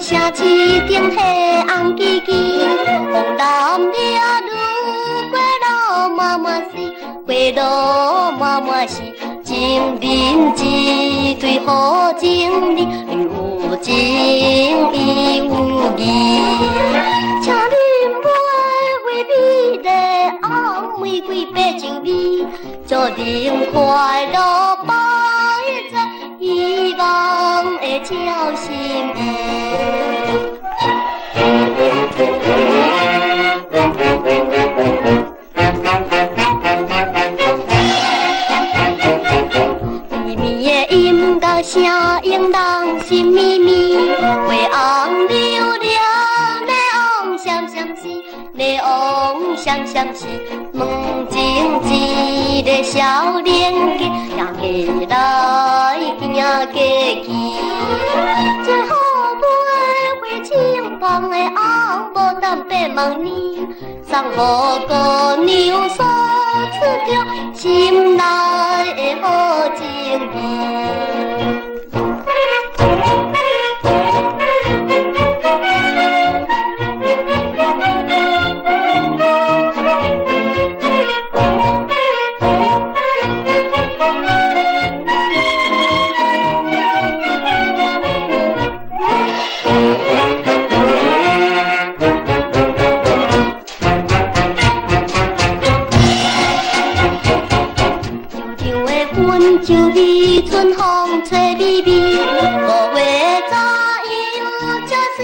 小城市顶迄红旗旗，红蓝了路过路满满是，过路满满是，情人一对好情侣，有情伊有义。请恁买为美丽红玫瑰白情味，祝恁快乐百岁，希望会照心意。咪咪的音乐声引人心咪咪，花红柳柳的红闪闪是，的红闪闪是，梦境一个少年家，行过来行过去，最好买花青芳的红牡丹白梦呢，送予姑娘所出着心内的好情意。就比春风吹微微，5月早阳叫声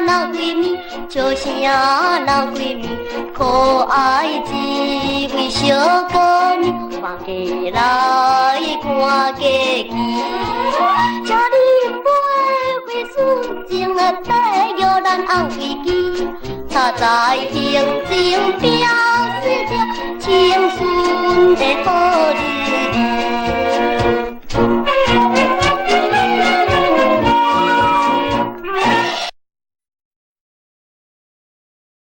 老闺蜜，叫声老闺蜜，可爱一位小姑娘，看起来看过去，请恁买花纯情的带摇咱红飞机，插在胸前表示着青春的。